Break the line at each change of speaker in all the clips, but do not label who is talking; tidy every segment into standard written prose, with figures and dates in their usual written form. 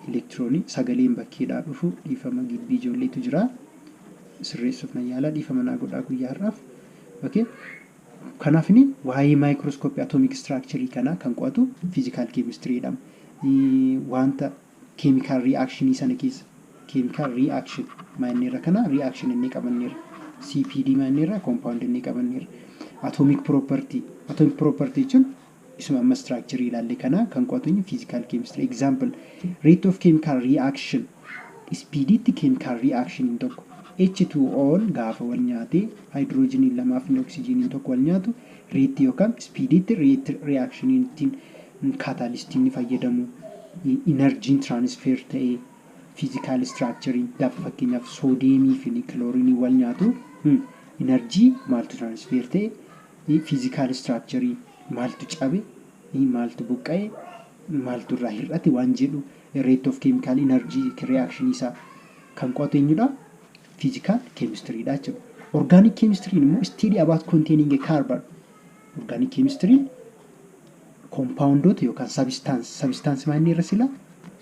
Elektiroonii sagaleen bakkeedhaa dhufu dhiifama gibbii ijoolleetu jira. Sirreessuuf na yaala dhiifama naa godhaa guyyaa har'aaf. Okay. Kanaaf inni waa'ee maayikirooskooppii atoomik istiraakcharii kanaa kan qo'atu fiizikaal keemistirii jedhama. Wanta keemikaal ri'aakshinii sana keessa keemikaal ri'aakshin maanneerra kana ri'aakshin inni qabanneerra. CPD maanneerra koompaawundi inni qabanneerra. Atoomik piroopartii jechuun isuma amma structure ilaalle kana kan qo'atu physical chemistry. Example, rate of chemical reaction, speeditti chemical reaction in tokko H2O gaafa wal nyaate hydrogen lamaa fi oxygen tokko wal nyaatu rate yookaan speeditti rate reaction ittiin catalyst ni fayyadamu energy transfer ta'e physical structure gaafa fakkeenyaaf sodium fi chlorine wal nyaatu energy maaltu transfer ta'e physical structure maaltu cabe maaltu buqqa'e maaltu irraa hir'ate waan jedhu rate of chemical energy reaction isa kan qo'atu eenyudha physical chemistry dha jechuudha. Organic chemistry immoo study about containing a carbon. Organic chemistry compoundota yookaan substance maanni irra sila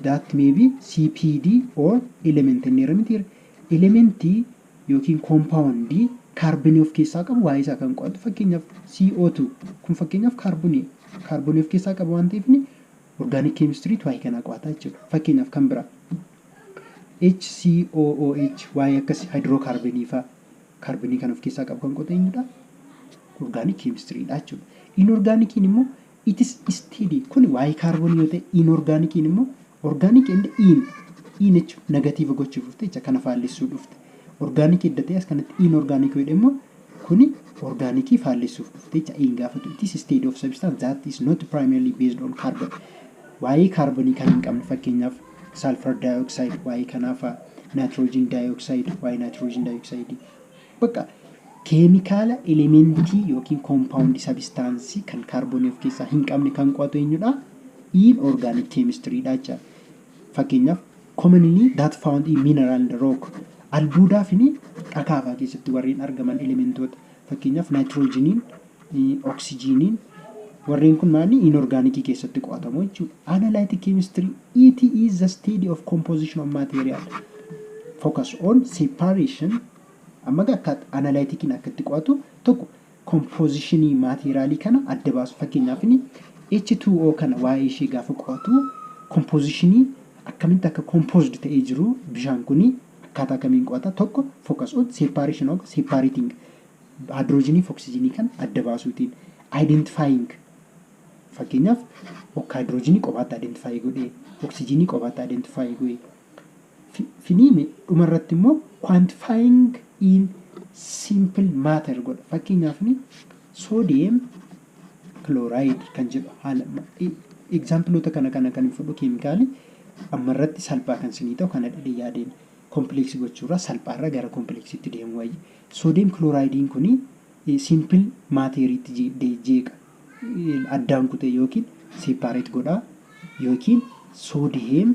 that may be CPD or element inni irra miti elementi yookiin compound carbon of keessaa qabu waa'ee isaa kan qo'atu fakkeenyaaf CO2 kun fakkeenyaaf carbon of keessaa qabu waan ta'eef organic chemistry waa'ee kana qo'ata jechuudha. Fakkeenyaaf kan biraa HCOOH waa'ee akkasii hydrocarbonii fa carbonii kan of keessaa qabu kan qo'atu eenyudha organic chemistry dha jechuudha. Inorganic immoo it is steady kun waa'ee carbonii yoo ta'e inorganic immoo organic and in jechuun negative gochuuf dhufte jecha kana faallessuu dhufte. Organic edda ta'e as kanatti inorganic jedhamu kuni organic faallessuuf dhufte jecha in gaafatu it is a state of substance that is not primarily based on carbon. Waa'ee carbonii kan hin qabne fakkeenyaaf sulfur dioxide waa'ee kanaafa nitrogen dioxide waa'ee nitrogen dioxide bakka keemikaala elementii yookiin compound substance kan carbonii of keessaa hin qabne kan qo'atu eenyudha inorganic chemistry dha jecha. Fakkeenyaaf commonly that found in mineral and rock albuudaa fi dhakaafaa keessatti warreen argaman elementoota fakkeenyaaf nitrogeniin oxygeniin warreen kun maali inorganic keessatti qo'atamu jechuudha. Analytic chemistry it is the study of composition of material focus on separation amma akka analytic akkatti qo'atu tokko composition materialii kana adda baasu fakkeenyaaf H2O kana waa'ee ishee gaafa qo'atu composition akkamitti akka composed ta'ee jiru bishaan kuni akkaataa kamiin qo'ata tokko focus on separation of separating hydrogen fi oxygen kan adda baasuutiin identifying fakkeenyaaf hydrogen qofaatti identify godhee oxygen qofaatti identify godhee finiime dhumarratti immoo quantifying in simple matter godha fakkeenyaaf sodium chloride kan jedhu haala exampleota kana kan fudhu keemikaali ammarratti salphaa kan sinii ta'u kana dhadhee yaadeen complex gochuurra salphaarra gara complexitti deemu wayyi. Sodium chloride kuni simple materiitti jeeqa addaan kutee yookiin separate godha yookiin sodium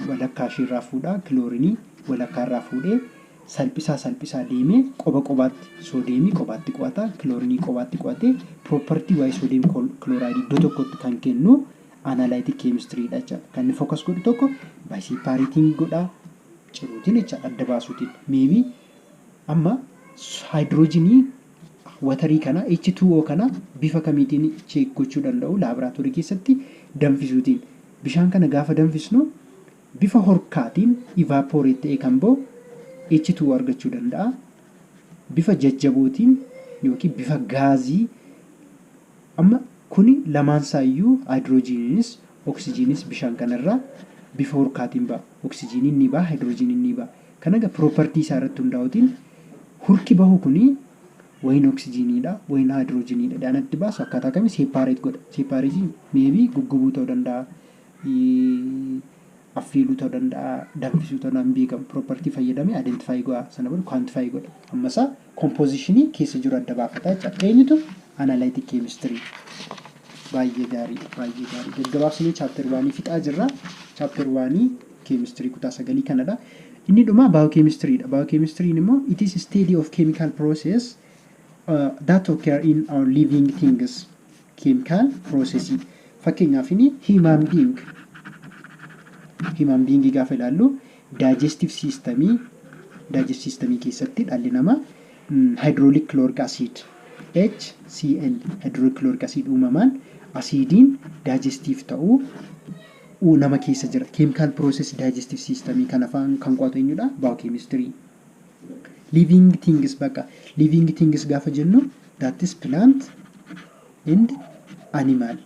walakkaa isheerraa fuudhaa chlorine walakkaa irraa fuudhee salphisaa deemee qobaatti sodium qobaatti qo'ata chlorine qobaatti qo'atee property waa'ee sodium chloride iddoo tokkotti kan kennu analytic chemistry dha jecha. Kan focus godhu tokko by separating godha ciruutiin jecha adda baasuutiin maybe amma hydrogenii watarii kana H2O kana bifa kamiitiin check gochuu danda'u laaboraatoorii keessatti danfisuutiin bishaan kana gaafa danfisnu bifa horkaatiin evaporate ta'e kan ba'u H2O argachuu danda'a. Bifa jajjabootiin yookiin bifa gaazii amma kuni lamaan saayyuu hydrogeniinis oxygenis bishaan kanarraa bifa horkaatiin ba'a. Oxygeniin ni ba'a, hydrogeniin ni ba'a. Kanaga property isaa irratti hundaa'uutiin hurki bahu kuni wayin oxygeniidha, wayin hydrogeniidha. Daanatti baasu akkaataa kamiin separate godha. Separate maybe guggubuu ta'uu danda'a, affeeluu ta'uu danda'a, danfisuu ta'uu danda'a beekamu property fayyadamee identify godha sana booda quantify godha. Ammasaa compositionii keessa jiru adda baafata jechuudha. Eenyutu analytic chemistry. Baay'ee gaarii. Gaggabaabsinee chapter 1 fixaa jirra. Chapter 1 chemistry kutaa 9 kanadha. Inni dhumaa biochemistry-dha. Biochemistry immoo it is study of chemical process that occur in our living things. Chemical process. Fakkeenyaaf inni human being gaafa ilaallu digestive system keessatti dhalli namaa hydraulic chloric acid HCl hydraulic chloric acid uumamaan asiidiin digestive ta'uu nama keessa jira. Chemical process digestive system kan afaan kan qo'atu eenyudha? Biochemistry. Living things living things gaafa jennu that is plant and animal.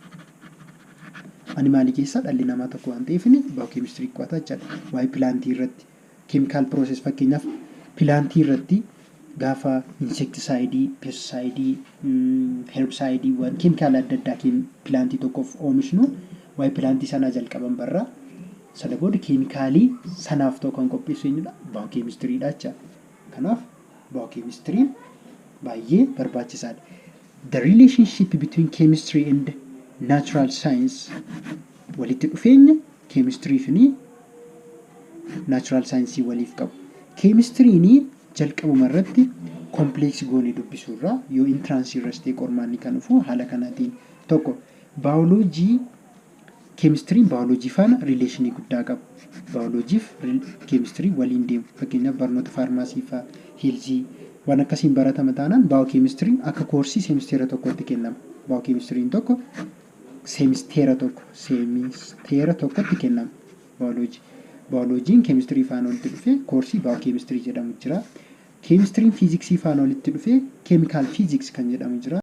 Animalii keessa dhalli namaa tokko waan ta'eef biochemistry qo'ata jechuudha. Waa'ee pilaantii irratti chemical process fakkeenyaaf pilaantii irratti gaafa insecticide, pesticide, herbicide waan chemical adda addaa pilaantii tokkoof oomishnu waa'ee pilaantii sanaa jalqaban barraa sana booda keemikaalii sanaaf ta'u kan qopheessu eenyudha? Biochemistry-dha jechuudha. Kanaaf biochemistry baay'ee barbaachisaadha. The relationship between chemistry and natural science walitti dhufeenya chemistry fi natural science waliif qabu. Chemistry-n jalqabuma irratti complex goonee dubbisuu irraa yoo entrance irratti ta'e qormaanni kan dhufu haala kanaatiin tokko biology chemistry biology faana relation guddaa qabu. Biology fi chemistry waliin deemu. Fakkeenyaaf barnoota pharmacy fa health waan akkasiin baratama taanaan biochemistry akka koorsii semesteera tokkotti kennama. Biochemistry tokko semesteera tokkotti kennama. Biology chemistry faana walitti dhufee koorsii biochemistry jedhamu jira. Chemistry physics faana walitti dhufee chemical physics kan jedhamu jira.